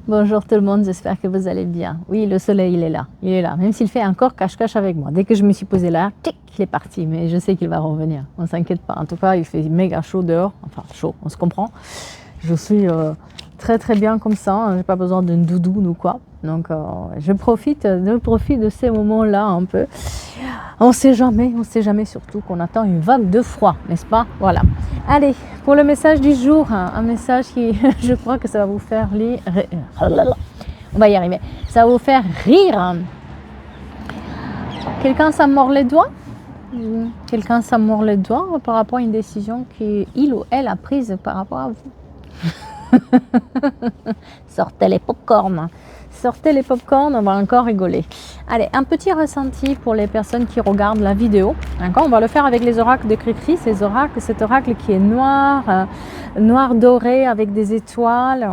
Bonjour tout le monde, j'espère que vous allez bien. Oui, le soleil, il est là. Il est là, même s'il fait encore cache-cache avec moi. Dès que je me suis posée là, tic, il est parti. Mais je sais qu'il va revenir. On ne s'inquiète pas. En tout cas, il fait méga chaud dehors. Enfin, chaud, on se comprend. Je suis très très bien comme ça. Je n'ai pas besoin d'une doudoune ou quoi. Donc, je profite de ces moments-là un peu. On ne sait jamais surtout qu'on attend une vague de froid, n'est-ce pas? Voilà. Allez, pour le message du jour, un message qui, je crois que ça va vous faire lire. On va y arriver. Ça va vous faire rire. Quelqu'un s'en mord les doigts? Quelqu'un s'en mord les doigts par rapport à une décision qu'il ou elle a prise par rapport à vous. Sortez les pop-corn. Sortez les pop-corn, on va encore rigoler. Allez, un petit ressenti pour les personnes qui regardent la vidéo. D'accord, on va le faire avec les oracles de Cricri. Cet oracle qui est noir, noir doré avec des étoiles.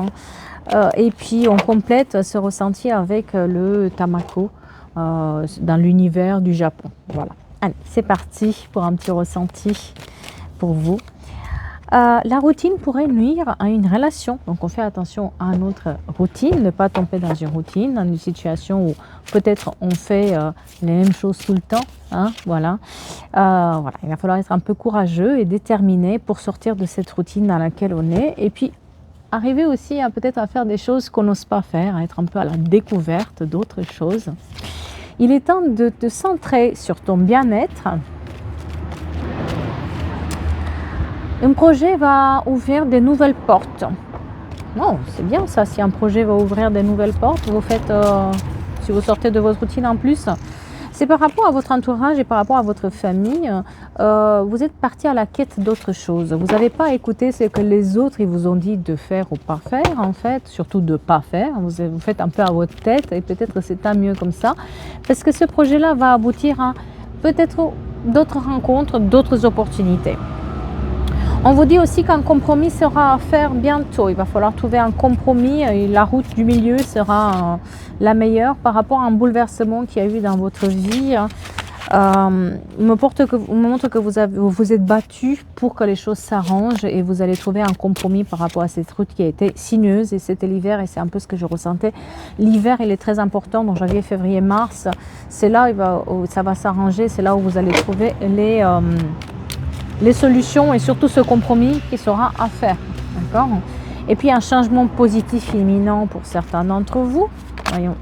Et puis on complète ce ressenti avec le tamako dans l'univers du Japon. Voilà. Allez, c'est parti pour un petit ressenti pour vous. La routine pourrait nuire à une relation, donc on fait attention à notre routine, ne pas tomber dans une routine, dans une situation où peut-être on fait les mêmes choses tout le temps, hein, voilà. Voilà. Il va falloir être un peu courageux et déterminé pour sortir de cette routine dans laquelle on est, et puis arriver aussi à peut-être à faire des choses qu'on n'ose pas faire, à être un peu à la découverte d'autres choses. Il est temps de te centrer sur ton bien-être. Un projet va ouvrir des nouvelles portes. Non, c'est bien ça, si un projet va ouvrir des nouvelles portes, vous faites, si vous sortez de votre routine en plus, c'est par rapport à votre entourage et par rapport à votre famille, vous êtes parti à la quête d'autre chose. Vous n'avez pas écouté ce que les autres ils vous ont dit de faire ou pas faire, en fait, surtout de ne pas faire. Vous faites un peu à votre tête et peut-être c'est tant mieux comme ça, parce que ce projet-là va aboutir à peut-être d'autres rencontres, d'autres opportunités. On vous dit aussi qu'un compromis sera à faire bientôt. Il va falloir trouver un compromis et la route du milieu sera la meilleure par rapport à un bouleversement qu'il y a eu dans votre vie. Me montre que vous êtes battu pour que les choses s'arrangent et vous allez trouver un compromis par rapport à cette route qui a été sinueuse, et c'était l'hiver et c'est un peu ce que je ressentais. L'hiver, il est très important, donc janvier, février, mars, c'est là où ça va s'arranger, c'est là où vous allez trouver les solutions et surtout ce compromis qui sera à faire. D'accord? Et puis un changement positif imminent pour certains d'entre vous. Voyons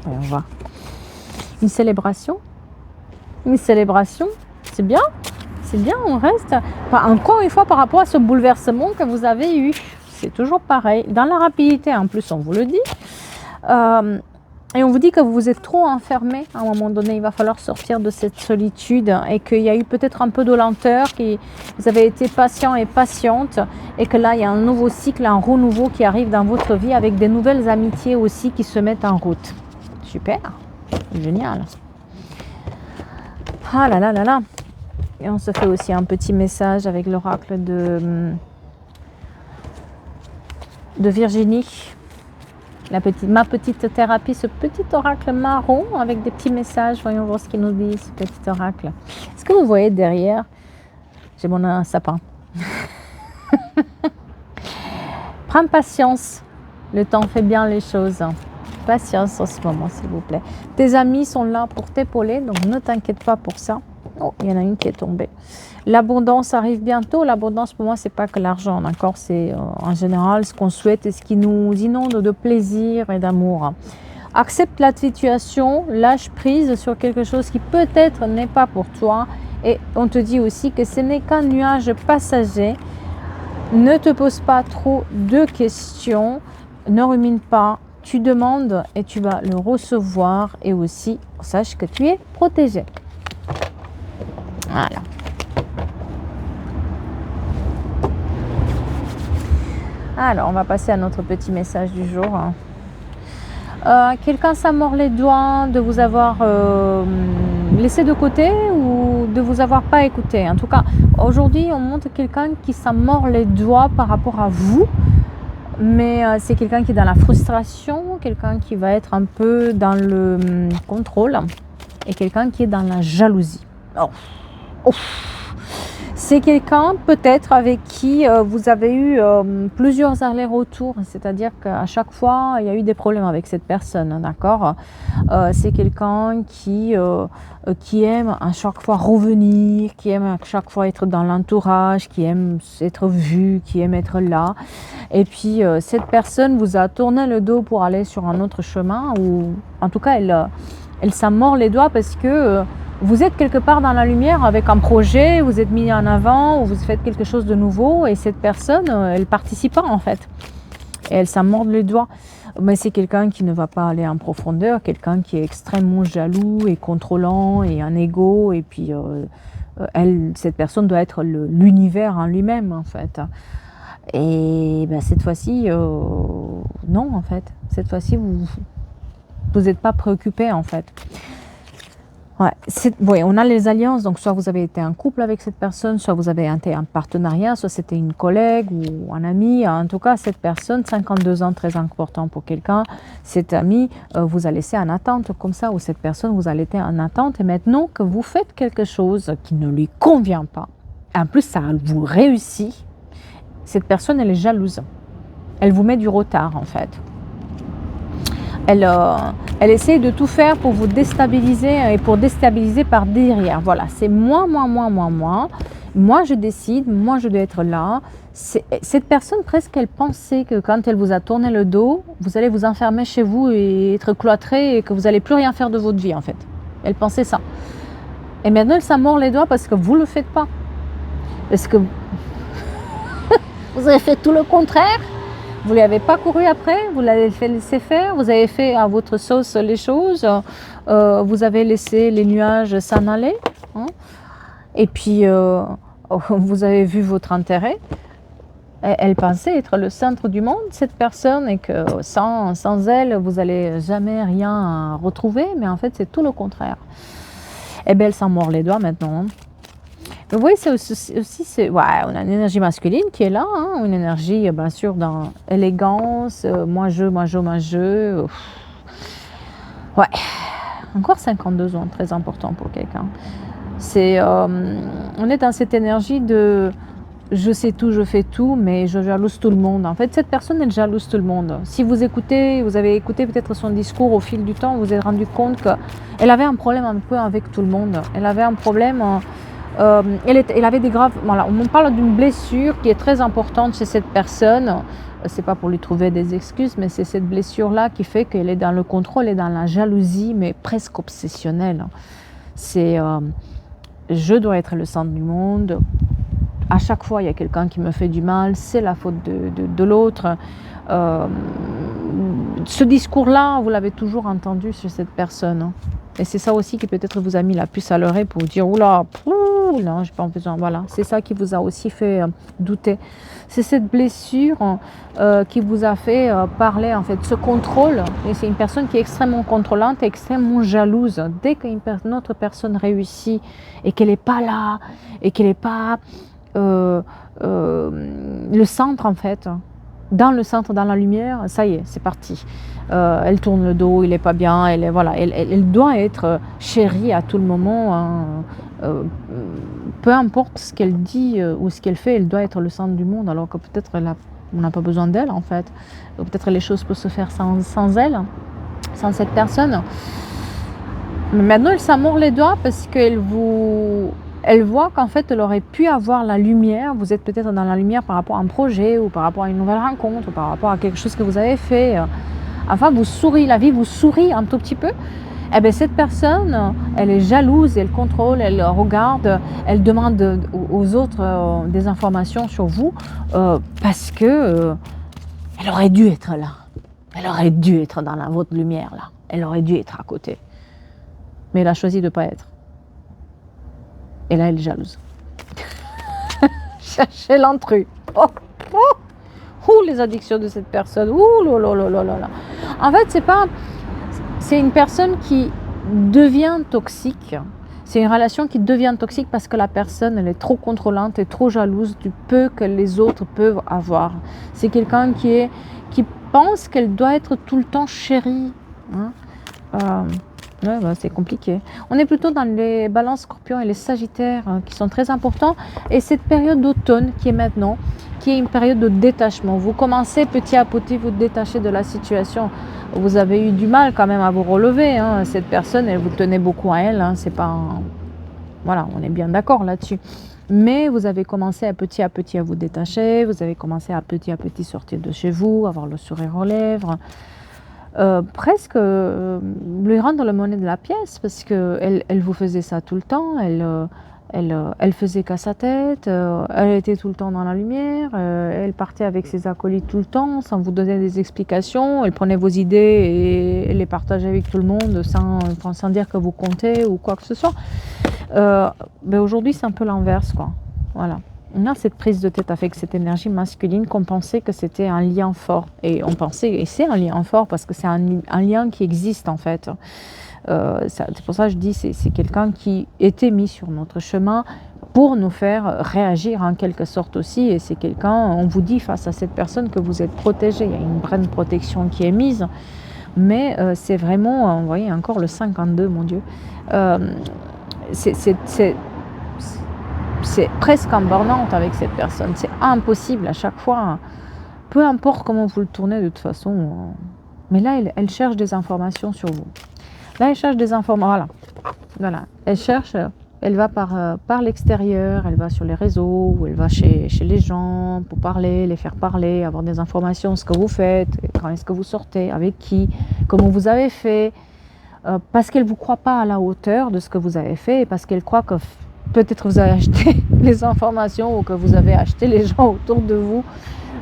voir. Une célébration, c'est bien, on reste. Encore une fois, par rapport à ce bouleversement que vous avez eu, c'est toujours pareil. Dans la rapidité, en plus, on vous le dit. Et on vous dit que vous êtes trop enfermé. À un moment donné, il va falloir sortir de cette solitude et qu'il y a eu peut-être un peu de lenteur, que vous avez été patient et patiente et que là, il y a un nouveau cycle, un renouveau qui arrive dans votre vie avec des nouvelles amitiés aussi qui se mettent en route. Super, génial. Ah là là là là. Et on se fait aussi un petit message avec l'oracle de Virginie. Ma petite thérapie, ce petit oracle marron avec des petits messages. Voyons voir ce qu'il nous dit, ce petit oracle. Est-ce que vous voyez derrière? J'ai mon sapin. Prends patience. Le temps fait bien les choses. Patience en ce moment, s'il vous plaît. Tes amis sont là pour t'épauler, donc ne t'inquiète pas pour ça. Oh, il y en a une qui est tombée. L'abondance arrive bientôt. L'abondance, pour moi, c'est pas que l'argent, d'accord? C'est en général ce qu'on souhaite et ce qui nous inonde de plaisir et d'amour. Accepte la situation, lâche prise sur quelque chose qui peut-être n'est pas pour toi. Et on te dit aussi que ce n'est qu'un nuage passager. Ne te pose pas trop de questions. Ne rumine pas. Tu demandes et tu vas le recevoir. Et aussi, sache que tu es protégé. Voilà. Alors, on va passer à notre petit message du jour. Quelqu'un s'en mord les doigts de vous avoir laissé de côté ou de vous avoir pas écouté. En tout cas, aujourd'hui, on montre quelqu'un qui s'en mord les doigts par rapport à vous. Mais c'est quelqu'un qui est dans la frustration, quelqu'un qui va être un peu dans le contrôle et quelqu'un qui est dans la jalousie. Oh. C'est quelqu'un peut-être avec qui vous avez eu plusieurs allers-retours, c'est-à-dire qu'à chaque fois, il y a eu des problèmes avec cette personne, d'accord? C'est quelqu'un qui aime à chaque fois revenir, qui aime à chaque fois être dans l'entourage, qui aime être vu, qui aime être là. Et puis, cette personne vous a tourné le dos pour aller sur un autre chemin, ou en tout cas, elle s'en mord les doigts parce que vous êtes quelque part dans la lumière avec un projet, vous êtes mis en avant, ou vous faites quelque chose de nouveau, et cette personne, elle ne participe pas en fait. Et elle s'en mord les doigts. Mais c'est quelqu'un qui ne va pas aller en profondeur, quelqu'un qui est extrêmement jaloux et contrôlant et un ego, et puis cette personne doit être l'univers en lui-même en fait. Et ben, cette fois-ci, non en fait. Cette fois-ci, vous n'êtes pas préoccupé en fait. Ouais, on a les alliances, donc soit vous avez été en couple avec cette personne, soit vous avez été en partenariat, soit c'était une collègue ou un ami. En tout cas, cette personne, 52 ans, très important pour quelqu'un, cet ami vous a laissé en attente comme ça, ou cette personne vous a laissé en attente, et maintenant que vous faites quelque chose qui ne lui convient pas, en plus ça vous réussit, cette personne, elle est jalouse. Elle vous met du retard en fait. Elle essaie de tout faire pour vous déstabiliser et pour déstabiliser par derrière. Voilà, c'est moi. Moi, je décide, moi, je dois être là. Cette personne, presque, elle pensait que quand elle vous a tourné le dos, vous allez vous enfermer chez vous et être cloîtré et que vous n'allez plus rien faire de votre vie, en fait. Elle pensait ça. Et maintenant, elle s'en mord les doigts parce que vous ne le faites pas. Parce que vous avez fait tout le contraire. Vous ne lui avez pas couru après, vous l'avez fait laisser faire, vous avez fait à votre sauce les choses, vous avez laissé les nuages s'en aller, hein, et puis vous avez vu votre intérêt. Elle pensait être le centre du monde, cette personne, et que sans elle, vous n'allez jamais rien retrouver, mais en fait, c'est tout le contraire. Et bien, elle s'en mord les doigts maintenant. Hein. Vous voyez, c'est aussi on a une énergie masculine qui est là, hein, une énergie, bien sûr, dans élégance, moi je. Ouais, encore 52 ans, très important pour quelqu'un. On est dans cette énergie de je sais tout, je fais tout, mais je jalouse tout le monde. En fait, cette personne, elle jalouse tout le monde. Si vous avez écouté peut-être son discours au fil du temps, vous vous êtes rendu compte qu'elle avait un problème un peu avec tout le monde. Elle avait un problème. Elle avait des graves. Voilà, on parle d'une blessure qui est très importante chez cette personne. C'est pas pour lui trouver des excuses, mais c'est cette blessure-là qui fait qu'elle est dans le contrôle et dans la jalousie, mais presque obsessionnelle. C'est je dois être le centre du monde. À chaque fois, il y a quelqu'un qui me fait du mal. C'est la faute de l'autre. Ce discours-là, vous l'avez toujours entendu chez cette personne. Et c'est ça aussi qui peut-être vous a mis la puce à l'oreille pour vous dire oula, non, j'ai pas besoin. Voilà, c'est ça qui vous a aussi fait douter. C'est cette blessure qui vous a fait parler en fait, ce contrôle. Et c'est une personne qui est extrêmement contrôlante et extrêmement jalouse. Dès qu'une autre personne réussit et qu'elle n'est pas là et qu'elle n'est pas le centre en fait. Dans le centre, dans la lumière, ça y est, c'est parti. Elle tourne le dos, il n'est pas bien, elle doit être chérie à tout le moment. Hein. Peu importe ce qu'elle dit ou ce qu'elle fait, elle doit être le centre du monde, alors que peut-être on n'a pas besoin d'elle en fait. Peut-être les choses peuvent se faire sans elle, sans cette personne. Mais maintenant, elle s'en mord les doigts parce qu'elle voit qu'en fait, elle aurait pu avoir la lumière. Vous êtes peut-être dans la lumière par rapport à un projet ou par rapport à une nouvelle rencontre ou par rapport à quelque chose que vous avez fait. Enfin, vous souriez, la vie vous sourit un tout petit peu. Eh bien, cette personne, elle est jalouse, elle contrôle, elle regarde, elle demande aux autres des informations sur vous parce que elle aurait dû être là. Elle aurait dû être dans votre lumière là. Elle aurait dû être à côté. Mais elle a choisi de ne pas être. Et là, elle est jalouse. Cherchez l'intrus. Les addictions de cette personne. Là. En fait, c'est une personne qui devient toxique. C'est une relation qui devient toxique parce que la personne, elle est trop contrôlante et trop jalouse du peu que les autres peuvent avoir. C'est quelqu'un qui pense qu'elle doit être tout le temps chérie. Hein. Ouais, bah, c'est compliqué. On est plutôt dans les balances scorpions et les sagittaires qui sont très importants. Et cette période d'automne qui est maintenant, qui est une période de détachement. Vous commencez petit à petit vous détacher de la situation. Vous avez eu du mal quand même à vous relever. Hein. Cette personne, elle vous tenait beaucoup à elle. Hein. C'est pas Voilà, on est bien d'accord là-dessus. Mais vous avez commencé à petit à vous détacher. Vous avez commencé à petit sortir de chez vous, avoir le sourire aux lèvres. Presque lui rendre la monnaie de la pièce parce qu'elle vous faisait ça tout le temps, elle faisait qu'à sa tête, elle était tout le temps dans la lumière, elle partait avec ses acolytes tout le temps sans vous donner des explications, elle prenait vos idées et elle les partageait avec tout le monde sans dire que vous comptez ou quoi que ce soit. Ben aujourd'hui c'est un peu l'inverse quoi, voilà. On a cette prise de tête avec cette énergie masculine qu'on pensait que c'était un lien fort. Et on pensait, et c'est un lien fort parce que c'est un lien qui existe en fait. C'est pour ça que je dis c'est quelqu'un qui était mis sur notre chemin pour nous faire réagir en quelque sorte aussi. Et c'est quelqu'un, on vous dit face à cette personne que vous êtes protégé. Il y a une vraie protection qui est mise. Mais c'est vraiment, vous voyez encore le 52, mon Dieu. C'est presque en burn-out avec cette personne. C'est impossible à chaque fois. Peu importe comment vous le tournez de toute façon. Mais là, elle cherche des informations sur vous. Là, elle cherche des informations. Voilà. Elle cherche, elle va par l'extérieur, elle va sur les réseaux, ou elle va chez les gens pour parler, les faire parler, avoir des informations, ce que vous faites, quand est-ce que vous sortez, avec qui, comment vous avez fait. Parce qu'elle ne vous croit pas à la hauteur de ce que vous avez fait et parce qu'elle croit que peut-être vous avez acheté les informations ou que vous avez acheté les gens autour de vous,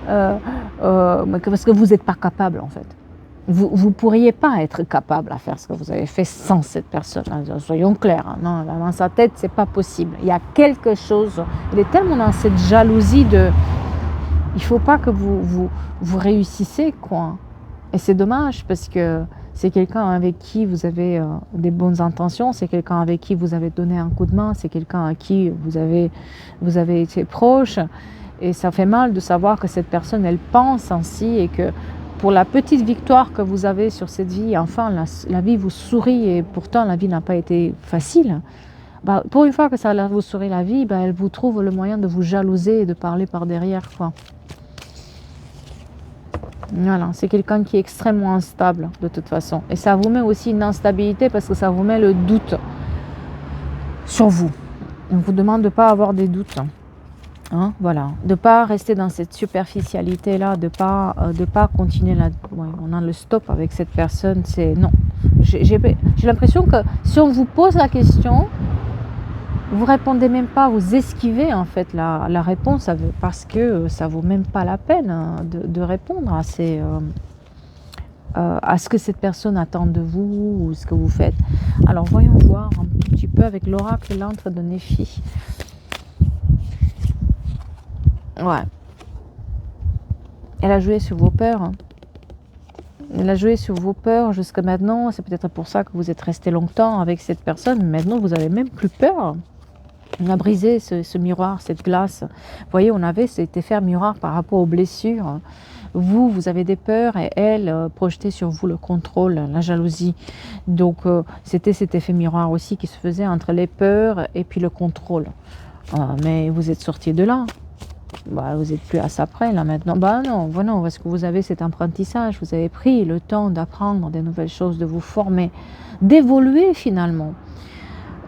parce que vous n'êtes pas capable en fait. Vous ne pourriez pas être capable à faire ce que vous avez fait sans cette personne. Soyons clairs, hein. Non, dans sa tête, c'est pas possible. Il y a quelque chose. Il est tellement dans cette jalousie de. Il ne faut pas que vous réussissez, quoi. Et c'est dommage parce que c'est quelqu'un avec qui vous avez des bonnes intentions, c'est quelqu'un avec qui vous avez donné un coup de main, c'est quelqu'un à qui vous avez été proche. Et ça fait mal de savoir que cette personne, elle pense ainsi et que pour la petite victoire que vous avez sur cette vie, enfin, la vie vous sourit et pourtant la vie n'a pas été facile. Bah, pour une fois que ça vous sourit la vie, bah, elle vous trouve le moyen de vous jalouser et de parler par derrière, quoi. Voilà, c'est quelqu'un qui est extrêmement instable de toute façon. Et ça vous met aussi une instabilité parce que ça vous met le doute sur vous. On vous demande de ne pas avoir des doutes. Hein, voilà, de ne pas rester dans cette superficialité-là, de pas continuer là. Ouais, on a le stop avec cette personne, c'est non. J'ai l'impression que si on vous pose la question, vous répondez même pas, vous esquivez en fait la réponse parce que ça vaut même pas la peine hein, de répondre à ce que cette personne attend de vous ou ce que vous faites. Alors voyons voir un petit peu avec l'oracle l'antre de Néphi. Ouais. Elle a joué sur vos peurs. Hein. Elle a joué sur vos peurs jusqu'à maintenant. C'est peut-être pour ça que vous êtes resté longtemps avec cette personne. Maintenant, vous n'avez même plus peur. On a brisé ce miroir, cette glace. Vous voyez, on avait cet effet miroir par rapport aux blessures. Vous avez des peurs et elle projetait sur vous le contrôle, la jalousie. Donc, c'était cet effet miroir aussi qui se faisait entre les peurs et puis le contrôle. Mais vous êtes sortis de là. Bah, vous n'êtes plus à ça près là maintenant. Bah non, parce que vous avez cet apprentissage, vous avez pris le temps d'apprendre des nouvelles choses, de vous former, d'évoluer finalement.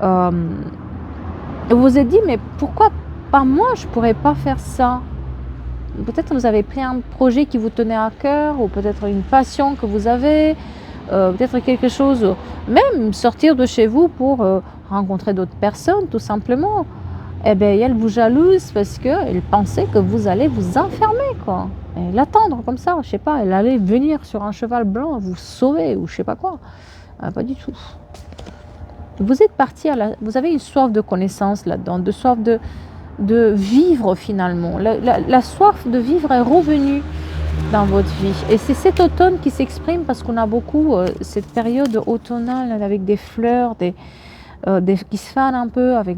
Vous vous êtes dit, mais pourquoi pas moi, je ne pourrais pas faire ça? Peut-être vous avez pris un projet qui vous tenait à cœur, ou peut-être une passion que vous avez, peut-être quelque chose, même sortir de chez vous pour rencontrer d'autres personnes, tout simplement. Eh bien, elle vous jalouse parce qu'elle pensait que vous allez vous enfermer, quoi. Et l'attendre comme ça, je sais pas, elle allait venir sur un cheval blanc vous sauver ou je sais pas quoi. Pas du tout. Vous êtes parti vous avez une soif de connaissance là-dedans, de soif de vivre finalement. La soif de vivre est revenue dans votre vie. Et c'est cet automne qui s'exprime parce qu'on a beaucoup cette période automnale avec des fleurs, qui se fanent un peu avec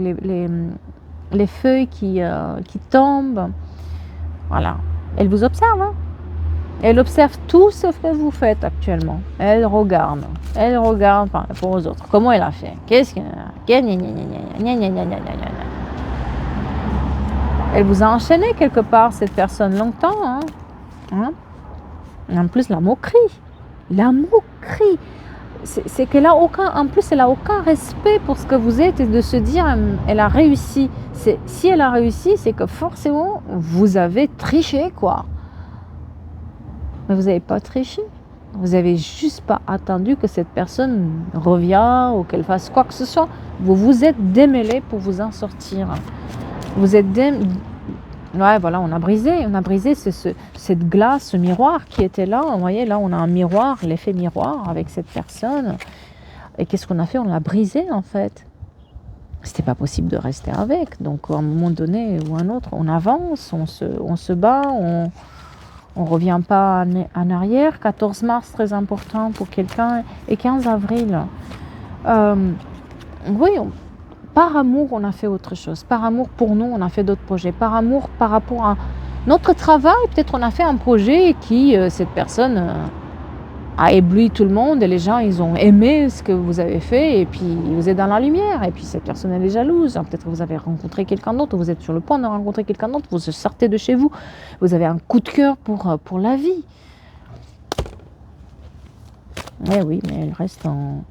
les feuilles qui tombent. Voilà. Elle vous observe. Hein. Elle observe tout ce que vous faites actuellement. Elle regarde par rapport aux autres. Comment elle a fait? Qu'est-ce que... Elle vous a enchaîné quelque part, cette personne, longtemps. Hein? Et en plus, la moquerie. La moquerie. C'est qu'elle a aucun... En plus, elle a aucun respect pour ce que vous êtes et de se dire, elle a réussi. Si elle a réussi, c'est que forcément, vous avez triché, quoi. Mais vous n'avez pas triché. Vous n'avez juste pas attendu que cette personne revienne ou qu'elle fasse quoi que ce soit. Vous vous êtes démêlé pour vous en sortir. Vous êtes ouais, voilà, on a brisé cette glace, ce miroir qui était là. Vous voyez, là, on a un miroir, l'effet miroir avec cette personne. Et qu'est-ce qu'on a fait? On l'a brisé, en fait. C'était pas possible de rester avec. Donc, à un moment donné ou un autre, on avance, on se bat, on ne revient pas en arrière. 14 mars, très important pour quelqu'un. Et 15 avril. Oui, par amour, on a fait autre chose. Par amour pour nous, on a fait d'autres projets. Par amour, par rapport à notre travail, peut-être on a fait un projet qui, cette personne a ébloui tout le monde et les gens, ils ont aimé ce que vous avez fait et puis vous êtes dans la lumière et puis cette personne, elle est jalouse. Peut-être que vous avez rencontré quelqu'un d'autre, vous êtes sur le point de rencontrer quelqu'un d'autre, vous sortez de chez vous, vous avez un coup de cœur pour la vie. Eh oui, mais elle reste en...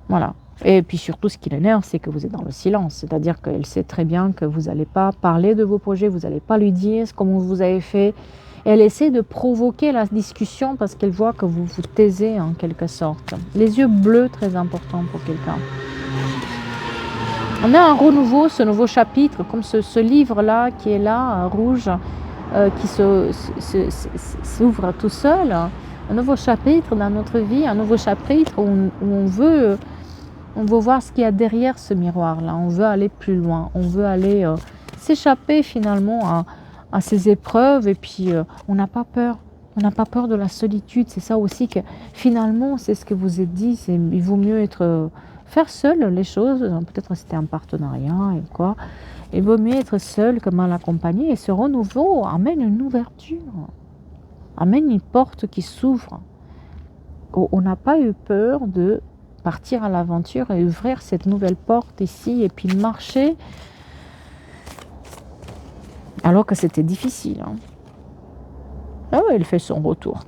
Voilà. Et puis surtout, ce qui l'énerve, c'est que vous êtes dans le silence. C'est-à-dire qu'elle sait très bien que vous n'allez pas parler de vos projets, vous n'allez pas lui dire comment vous avez fait. Et elle essaie de provoquer la discussion parce qu'elle voit que vous vous taisez en quelque sorte. Les yeux bleus, très important pour quelqu'un. On a un renouveau, ce nouveau chapitre, comme ce livre-là qui est là, rouge, qui s'ouvre tout seul. Un nouveau chapitre dans notre vie, un nouveau chapitre où on veut voir ce qu'il y a derrière ce miroir-là. On veut aller plus loin. On veut aller s'échapper finalement à ces épreuves. Et puis, on n'a pas peur. On n'a pas peur de la solitude. C'est ça aussi que finalement, c'est ce que vous êtes dit. Il vaut mieux faire seul les choses. Peut-être c'était un partenariat et quoi. Il vaut mieux être seul que mal accompagné. Et ce renouveau amène une ouverture. Amène une porte qui s'ouvre. On n'a pas eu peur de partir à l'aventure et ouvrir cette nouvelle porte ici et puis marcher alors que c'était difficile. Ah ouais, elle fait son retour.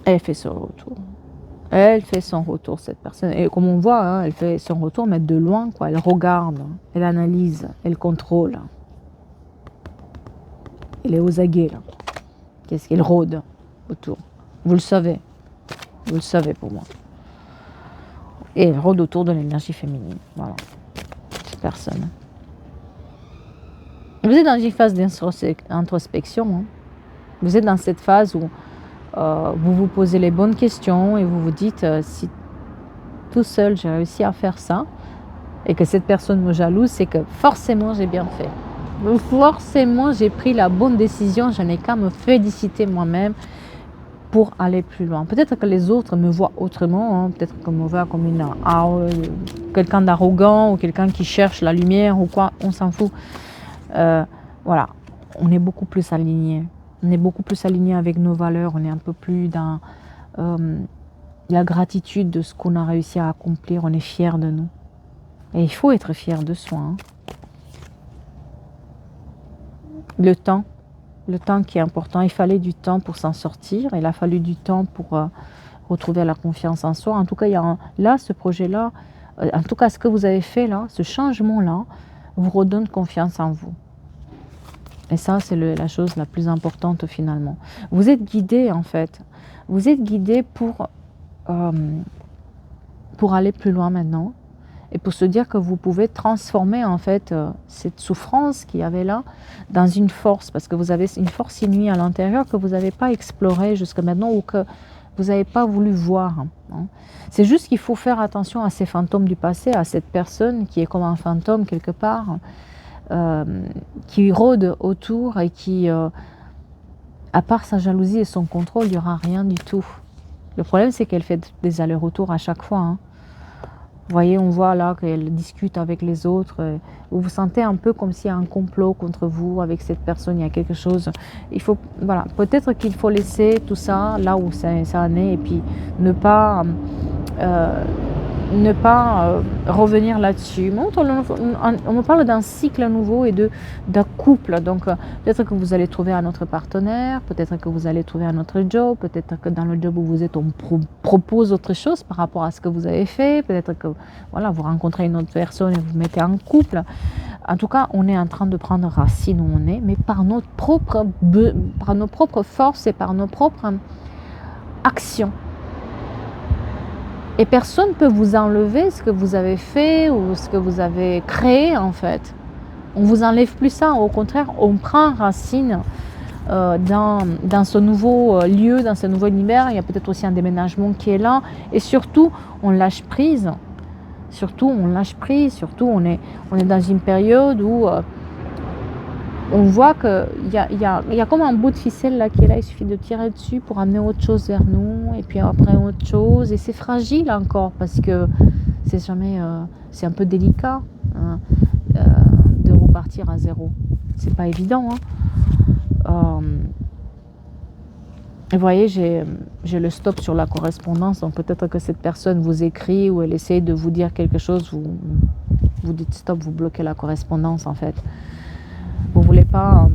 Elle fait son retour. Elle fait son retour, cette personne. Et comme on voit, elle fait son retour, mais de loin, quoi. Elle regarde, elle analyse, elle contrôle. Elle est aux aguets, là. Qu'est-ce qu'elle rôde autour? Vous le savez. Vous le savez pour moi. Et elle rôde autour de l'énergie féminine. Voilà. Cette personne. Vous êtes dans une phase d'introspection. Vous êtes dans cette phase où vous vous posez les bonnes questions et vous vous dites si tout seul j'ai réussi à faire ça et que cette personne me jalouse, c'est que forcément j'ai bien fait. Forcément j'ai pris la bonne décision, je n'ai qu'à me féliciter moi-même pour aller plus loin. Peut-être que les autres me voient autrement, peut-être qu'on me voit comme quelqu'un d'arrogant ou quelqu'un qui cherche la lumière ou quoi, on s'en fout. Voilà, on est beaucoup plus alignés. On est beaucoup plus alignés avec nos valeurs, on est un peu plus dans la gratitude de ce qu'on a réussi à accomplir, on est fiers de nous. Et il faut être fier de soi. Le temps qui est important, il fallait du temps pour s'en sortir, il a fallu du temps pour retrouver la confiance en soi. En tout cas, là, ce projet-là, en tout cas, ce que vous avez fait là, ce changement-là, vous redonne confiance en vous. Et ça, c'est la chose la plus importante finalement. Vous êtes guidé en fait. Vous êtes guidé pour aller plus loin maintenant. Et pour se dire que vous pouvez transformer en fait cette souffrance qu'il y avait là dans une force. Parce que vous avez une force inouïe à l'intérieur que vous n'avez pas explorée jusqu'à maintenant ou que vous n'avez pas voulu voir. C'est juste qu'il faut faire attention à ces fantômes du passé, à cette personne qui est comme un fantôme quelque part. Qui rôde autour et qui, à part sa jalousie et son contrôle, il n'y aura rien du tout. Le problème, c'est qu'elle fait des allers-retours à chaque fois. Vous voyez, on voit là qu'elle discute avec les autres. Vous vous sentez un peu comme s'il y a un complot contre vous avec cette personne, il y a quelque chose. Il faut, voilà, peut-être qu'il faut laisser tout ça là où ça en est et puis ne pas revenir là-dessus. On me parle d'un cycle nouveau et d'un couple. Donc, peut-être que vous allez trouver un autre partenaire, peut-être que vous allez trouver un autre job, peut-être que dans le job où vous êtes, on propose autre chose par rapport à ce que vous avez fait. Peut-être que voilà, vous rencontrez une autre personne et vous mettez en couple. En tout cas, on est en train de prendre racine où on est, mais par nos propres forces et par nos propres actions. Et personne ne peut vous enlever ce que vous avez fait ou ce que vous avez créé en fait. On ne vous enlève plus ça, au contraire, on prend racine dans ce nouveau lieu, dans ce nouveau univers. Il y a peut-être aussi un déménagement qui est là. Et surtout, on lâche prise. Surtout, on est dans une période où on voit qu'il y a comme un bout de ficelle là qui est là, il suffit de tirer dessus pour amener autre chose vers nous, et puis après autre chose, et c'est fragile encore, parce que c'est jamais, c'est un peu délicat hein, de repartir à zéro. C'est pas évident. Hein. Vous voyez, j'ai le stop sur la correspondance, donc peut-être que cette personne vous écrit ou elle essaie de vous dire quelque chose, vous dites stop, vous bloquez la correspondance en fait. Vous voulez pas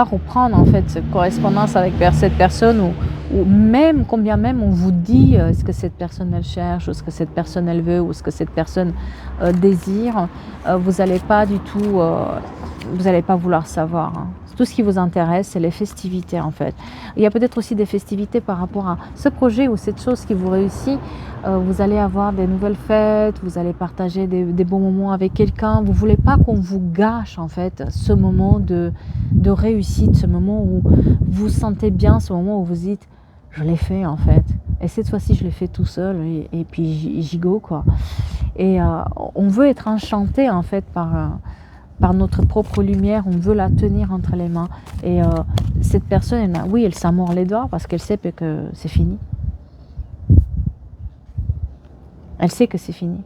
reprendre en fait cette correspondance avec cette personne ou même combien même on vous dit ce que cette personne elle cherche, ou ce que cette personne elle veut, ou ce que cette personne désire, vous n'allez pas du tout, vous n'allez pas vouloir savoir. Hein. Tout ce qui vous intéresse, c'est les festivités en fait. Il y a peut-être aussi des festivités par rapport à ce projet ou cette chose qui vous réussit. Vous allez avoir des nouvelles fêtes, vous allez partager des bons moments avec quelqu'un. Vous ne voulez pas qu'on vous gâche en fait ce moment de réussite, ce moment où vous vous sentez bien, ce moment où vous dites je l'ai fait en fait. Et cette fois-ci je l'ai fait tout seul et puis j'y go quoi. Et on veut être enchanté en fait par notre propre lumière, on veut la tenir entre les mains. Et cette personne, elle s'en mord les doigts parce qu'elle sait que c'est fini. Elle sait que c'est fini.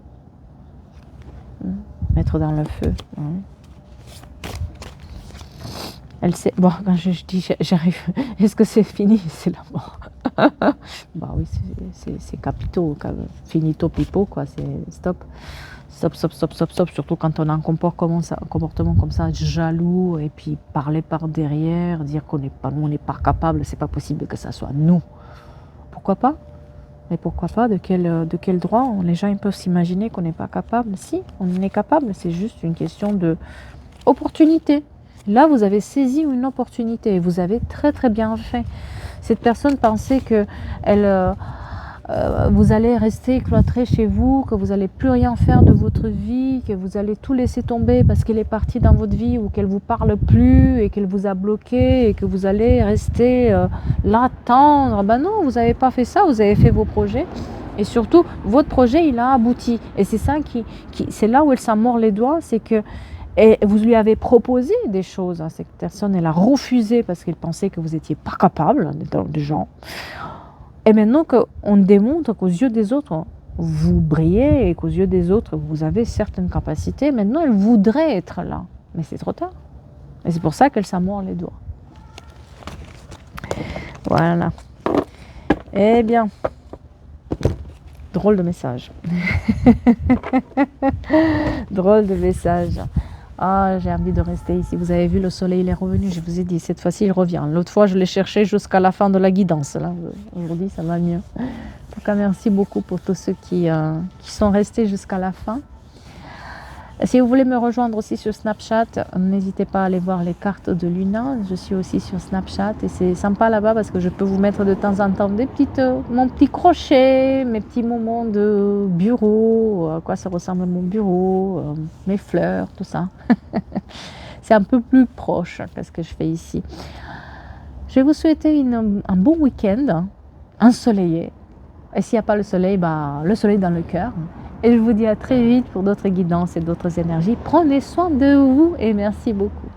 Mettre dans le feu. Elle sait. Bon, quand je dis j'arrive, est-ce que c'est fini? C'est la mort. Bah oui, c'est capito, finito pipo, quoi. C'est stop. Stop. Surtout quand on a un comportement comme ça, jaloux, et puis parler par derrière, dire qu'on n'est pas, nous, on n'est pas capable, c'est pas possible que ça soit nous. Pourquoi pas? Mais pourquoi pas? De quel droit? Les gens ils peuvent s'imaginer qu'on n'est pas capable. Si, on est capable, c'est juste une question de opportunité. Là, vous avez saisi une opportunité et vous avez très très bien fait. Cette personne pensait que vous allez rester cloîtré chez vous, que vous n'allez plus rien faire de votre vie, que vous allez tout laisser tomber parce qu'elle est partie dans votre vie ou qu'elle ne vous parle plus et qu'elle vous a bloqué et que vous allez rester là, attendre. Ben non, vous n'avez pas fait ça, vous avez fait vos projets. Et surtout, votre projet, il a abouti. Et c'est ça c'est là où elle s'en mord les doigts, c'est que vous lui avez proposé des choses. Hein. Cette personne, elle a refusé parce qu'elle pensait que vous n'étiez pas capable de gens. Et maintenant qu'on démontre qu'aux yeux des autres, vous brillez et qu'aux yeux des autres, vous avez certaines capacités, maintenant, elle voudrait être là. Mais c'est trop tard. Et c'est pour ça qu'elle s'en mord les doigts. Voilà. Eh bien, drôle de message. Drôle de message. Ah, j'ai envie de rester ici. Vous avez vu, le soleil, il est revenu. Je vous ai dit, cette fois-ci, il revient. L'autre fois, je l'ai cherché jusqu'à la fin de la guidance. Là, aujourd'hui, ça va mieux. En tout cas, merci beaucoup pour tous ceux qui sont restés jusqu'à la fin. Si vous voulez me rejoindre aussi sur Snapchat, n'hésitez pas à aller voir les cartes de Luna. Je suis aussi sur Snapchat et c'est sympa là-bas parce que je peux vous mettre de temps en temps mon petit crochet, mes petits moments de bureau, à quoi ça ressemble mon bureau, mes fleurs, tout ça. C'est un peu plus proche que ce que je fais ici. Je vais vous souhaiter un bon week-end, ensoleillé. Et s'il n'y a pas le soleil, le soleil dans le cœur. Et je vous dis à très vite pour d'autres guidances et d'autres énergies. Prenez soin de vous et merci beaucoup.